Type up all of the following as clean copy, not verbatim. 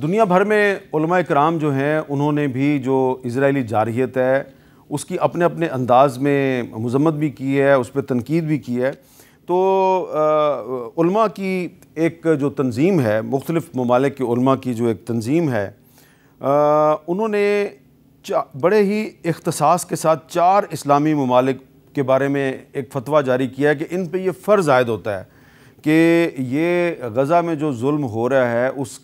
دنیا بھر میں علماء کرام جو ہیں انہوں نے بھی جو اسرائیلی جارحیت ہے اس کی اپنے اپنے انداز میں مذمت بھی کی ہے، اس پہ تنقید بھی کی ہے۔ تو علماء کی ایک جو تنظیم ہے، مختلف ممالک کے علماء کی جو ایک تنظیم ہے، انہوں نے بڑے ہی اختصاص کے ساتھ 4 اسلامی ممالک کے بارے میں ایک فتویٰ جاری کیا ہے کہ ان پہ یہ فرض عائد ہوتا ہے کہ یہ غزہ میں جو ظلم ہو رہا ہے اس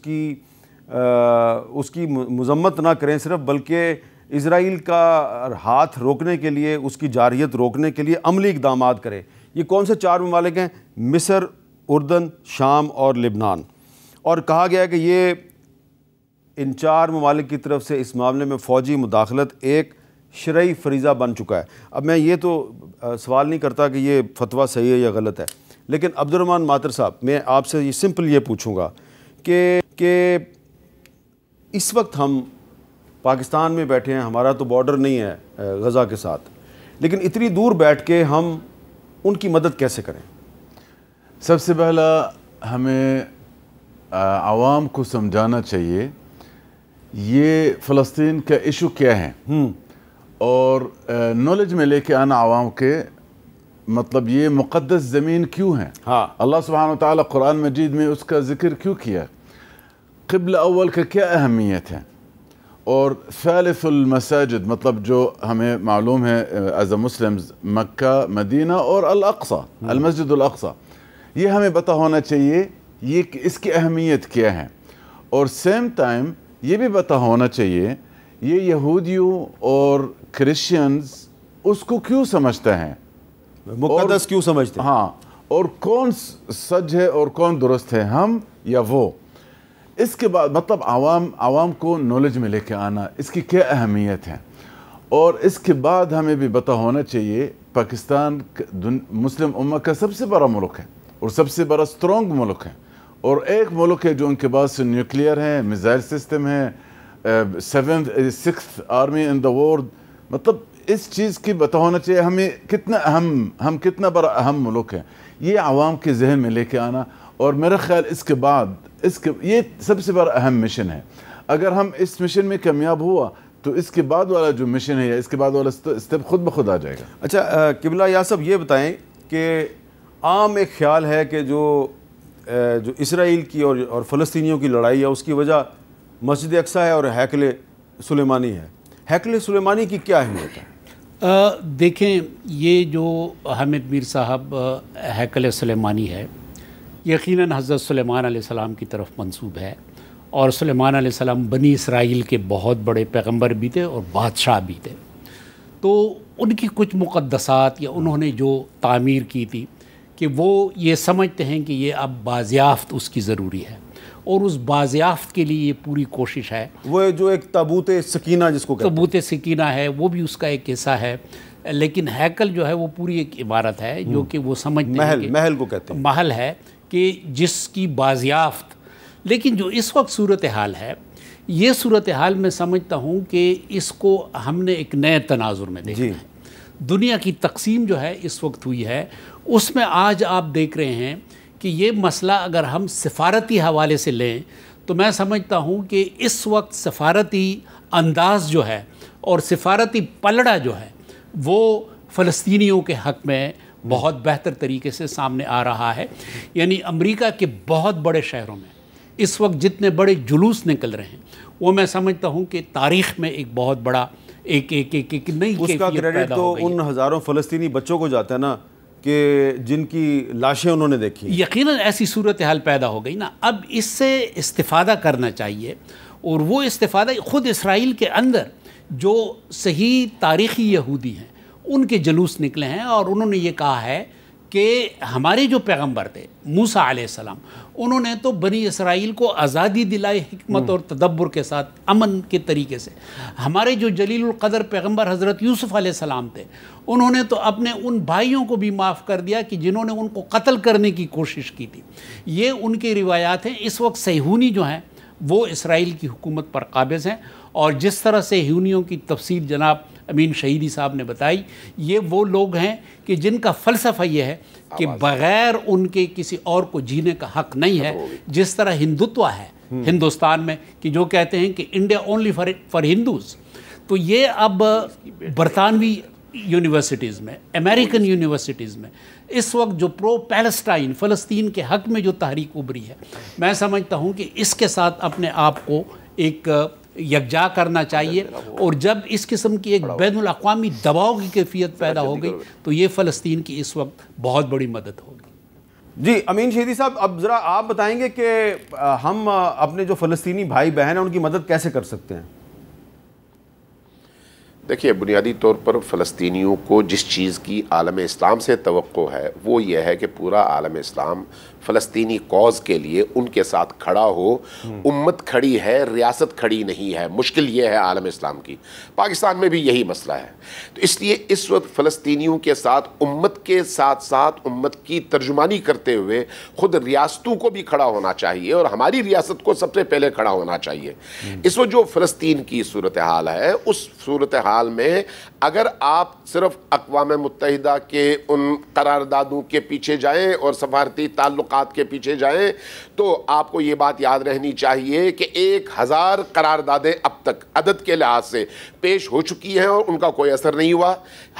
کی مذمت نہ کریں صرف، بلکہ اسرائیل کا ہاتھ روکنے کے لیے، اس کی جارحیت روکنے کے لیے عملی اقدامات کریں۔ یہ کون سے 4 ممالک ہیں؟ مصر، اردن، شام اور لبنان۔ اور کہا گیا ہے کہ یہ ان 4 ممالک کی طرف سے اس معاملے میں فوجی مداخلت ایک شرعی فریضہ بن چکا ہے۔ اب میں یہ تو سوال نہیں کرتا کہ یہ فتویٰ صحیح ہے یا غلط ہے، لیکن عبد الرحمن ماطر صاحب، میں آپ سے یہ سمپل یہ پوچھوں گا کہ اس وقت ہم پاکستان میں بیٹھے ہیں، ہمارا تو بارڈر نہیں ہے غزہ کے ساتھ، لیکن اتنی دور بیٹھ کے ہم ان کی مدد کیسے کریں؟ سب سے پہلا ہمیں عوام کو سمجھانا چاہیے یہ فلسطین کا ایشو کیا ہے، اور نالج میں لے کے آنا عوام کے، مطلب یہ مقدس زمین کیوں ہے، اللہ سبحانہ وتعالی قرآن مجید میں اس کا ذکر کیوں کیا، قبلہ اول کا کیا اہمیت ہے، اور ثالث المساجد مطلب جو ہمیں معلوم ہے ایز اے مسلمز، مکہ، مدینہ اور الاقصی، المسجد الاقصی، یہ ہمیں پتہ ہونا چاہیے یہ اس کی اہمیت کیا ہے، اور سیم ٹائم یہ بھی پتہ ہونا چاہیے یہ یہودیوں اور کرسچنز اس کو کیوں سمجھتے ہیں، مقدس کیوں سمجھتے ہیں، ہاں، اور کون سچ ہے اور کون درست ہے، ہم یا وہ۔ اس کے بعد مطلب عوام کو نالج میں لے کے آنا اس کی کیا اہمیت ہے، اور اس کے بعد ہمیں بھی پتہ ہونا چاہیے پاکستان مسلم امہ کا سب سے بڑا ملک ہے اور سب سے بڑا اسٹرانگ ملک ہے، اور ایک ملک ہے جو ان کے پاس نیوکلیئر ہے، میزائل سسٹم ہے، 6th army in the world, مطلب اس چیز کی پتہ ہونا چاہیے ہمیں کتنا ہم کتنا بڑا اہم ملک ہے، یہ عوام کے ذہن میں لے کے آنا۔ اور میرا خیال اس کے بعد یہ سب سے بڑا اہم مشن ہے، اگر ہم اس مشن میں کامیاب ہوا تو اس کے بعد والا جو مشن ہے یا اس کے بعد والا اسٹیپ خود بخود آ جائے گا۔ اچھا قبلہ یا صاحب یہ بتائیں کہ عام ایک خیال ہے کہ جو اسرائیل کی اور فلسطینیوں کی لڑائی ہے اس کی وجہ مسجد اقصی ہے اور ہیکل سلیمانی ہے، ہیکل سلیمانی کی کیا اہمیت ہے؟ دیکھیں، یہ جو حامد میر صاحب ہیکل سلیمانی ہے یقیناً حضرت سلیمان علیہ السلام کی طرف منسوب ہے، اور سلیمان علیہ السلام بنی اسرائیل کے بہت بڑے پیغمبر بھی تھے اور بادشاہ بھی تھے، تو ان کی کچھ مقدسات یا انہوں نے جو تعمیر کی تھی کہ وہ یہ سمجھتے ہیں کہ یہ اب بازیافت اس کی ضروری ہے، اور اس بازیافت کے لیے یہ پوری کوشش ہے۔ وہ جو ایک تابوت سکینہ جس کو کہتے ہیں، تابوت سکینہ ہے، وہ بھی اس کا ایک حصہ ہے، لیکن ہیکل جو ہے وہ پوری ایک عمارت ہے جو کہ وہ سمجھتے ہیں کہ محل کو کہتے ہیں، محل ہے کہ جس کی بازیافت۔ لیکن جو اس وقت صورتحال ہے، یہ صورتحال میں سمجھتا ہوں کہ اس کو ہم نے ایک نئے تناظر میں دیکھنا ہے۔ دنیا کی تقسیم جو ہے اس وقت ہوئی ہے، اس میں آج آپ دیکھ رہے ہیں کہ یہ مسئلہ اگر ہم سفارتی حوالے سے لیں تو میں سمجھتا ہوں کہ اس وقت سفارتی انداز جو ہے اور سفارتی پلڑا جو ہے وہ فلسطینیوں کے حق میں بہت بہتر طریقے سے سامنے آ رہا ہے۔ یعنی امریکہ کے بہت بڑے شہروں میں اس وقت جتنے بڑے جلوس نکل رہے ہیں وہ میں سمجھتا ہوں کہ تاریخ میں ایک بہت بڑا ایک نئی اس کا کریڈٹ تو ان ہزاروں فلسطینی بچوں کو جاتا ہے نا کہ جن کی لاشیں انہوں نے دیکھی۔ یقیناً ایسی صورتحال پیدا ہو گئی نا، اب اس سے استفادہ کرنا چاہیے، اور وہ استفادہ خود اسرائیل کے اندر جو صحیح تاریخی یہودی ہیں ان کے جلوس نکلے ہیں، اور انہوں نے یہ کہا ہے کہ ہمارے جو پیغمبر تھے موسیٰ علیہ السلام، انہوں نے تو بنی اسرائیل کو آزادی دلائی حکمت اور تدبر کے ساتھ، امن کے طریقے سے۔ ہمارے جو جلیل القدر پیغمبر حضرت یوسف علیہ السلام تھے، انہوں نے تو اپنے ان بھائیوں کو بھی معاف کر دیا کہ جنہوں نے ان کو قتل کرنے کی کوشش کی تھی۔ یہ ان کی روایات ہیں۔ اس وقت صہیونی جو ہیں وہ اسرائیل کی حکومت پر قابض ہیں، اور جس طرح صہیونیوں کی تفسیر جناب امین شہیدی صاحب نے بتائی، یہ وہ لوگ ہیں کہ جن کا فلسفہ یہ ہے کہ بغیر ان کے کسی اور کو جینے کا حق نہیں ہے، جس طرح ہندوتوا ہے ہندوستان میں کہ جو کہتے ہیں کہ انڈیا اونلی فار ہندوز. تو یہ اب برطانوی یونیورسٹیز میں، امریکن یونیورسٹیز میں اس وقت جو پرو پیلسٹائن فلسطین کے حق میں جو تحریک ابھری ہے، میں سمجھتا ہوں کہ اس کے ساتھ اپنے آپ کو ایک یکجا کرنا چاہیے. اور جب اس قسم کی ایک بین الاقوامی دباؤ کی کیفیت پیدا ہو گئی تو یہ فلسطین کی اس وقت بہت بڑی مدد ہوگی. جی امین شہیدی صاحب، اب ذرا آپ بتائیں گے کہ ہم اپنے جو فلسطینی بھائی بہن ہیں ان کی مدد کیسے کر سکتے ہیں؟ دیکھیے، بنیادی طور پر فلسطینیوں کو جس چیز کی عالم اسلام سے توقع ہے وہ یہ ہے کہ پورا عالم اسلام فلسطینی کوز کے لیے ان کے ساتھ کھڑا ہو. امت کھڑی ہے، ریاست کھڑی نہیں ہے. مشکل یہ ہے عالم اسلام کی. پاکستان میں بھی یہی مسئلہ ہے. تو اس لیے اس وقت فلسطینیوں کے ساتھ امت کے ساتھ ساتھ امت کی ترجمانی کرتے ہوئے خود ریاستوں کو بھی کھڑا ہونا چاہیے، اور ہماری ریاست کو سب سے پہلے کھڑا ہونا چاہیے. اس وقت جو فلسطین کی صورتحال ہے، اس صورتحال میں اگر آپ صرف اقوام متحدہ کے ان قراردادوں کے پیچھے جائیں اور سفارتی تعلقات کے پیچھے جائیں تو آپ کو یہ بات یاد رہنی چاہیے کہ 1000 قراردادیں اب تک عدد کے لحاظ سے پیش ہو چکی ہیں اور ان کا کوئی اثر نہیں ہوا.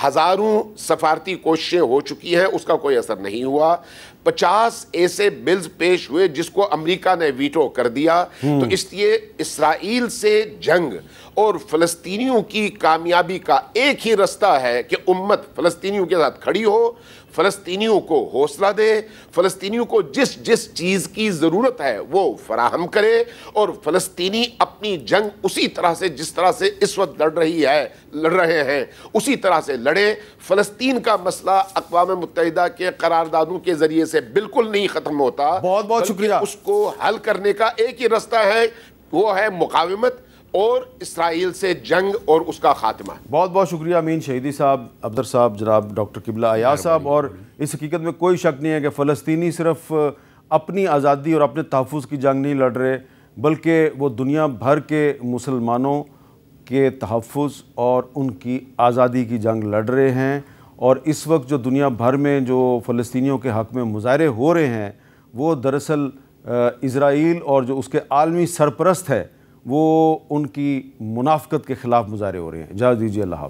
ہزاروں سفارتی کوششیں ہو چکی ہیں، اس کا کوئی اثر نہیں ہوا. 50 ایسے بلز پیش ہوئے جس کو امریکہ نے ویٹو کر دیا. تو اس لیے اسرائیل سے جنگ اور فلسطینیوں کی کامیابی کا ایک ہی رستہ ہے کہ امت فلسطینیوں کے ساتھ کھڑی ہو، فلسطینیوں کو حوصلہ دے، فلسطینیوں کو جس چیز کی ضرورت ہے وہ فراہم کرے، اور فلسطینی اپنی جنگ اسی طرح سے جس طرح سے اس وقت لڑ رہے ہیں اسی طرح سے لڑیں. فلسطین کا مسئلہ اقوام متحدہ کے قراردادوں کے ذریعے سے بالکل نہیں ختم ہوتا. بہت بہت شکریہ. اس کو حل کرنے کا ایک ہی رستہ ہے، وہ ہے مقاومت اور اسرائیل سے جنگ اور اس کا خاتمہ. بہت بہت شکریہ امین شہیدی صاحب، ابدر صاحب، جناب ڈاکٹر قبلہ ایاز صاحب. اور اس حقیقت میں کوئی شک نہیں ہے کہ فلسطینی صرف اپنی آزادی اور اپنے تحفظ کی جنگ نہیں لڑ رہے، بلکہ وہ دنیا بھر کے مسلمانوں کے تحفظ اور ان کی آزادی کی جنگ لڑ رہے ہیں. اور اس وقت جو دنیا بھر میں جو فلسطینیوں کے حق میں مظاہرے ہو رہے ہیں وہ دراصل اسرائیل اور جو اس کے عالمی سرپرست ہے وہ ان کی منافقت کے خلاف مظاہرے ہو رہے ہیں. اجازت دیجیے، اللہ حافظ.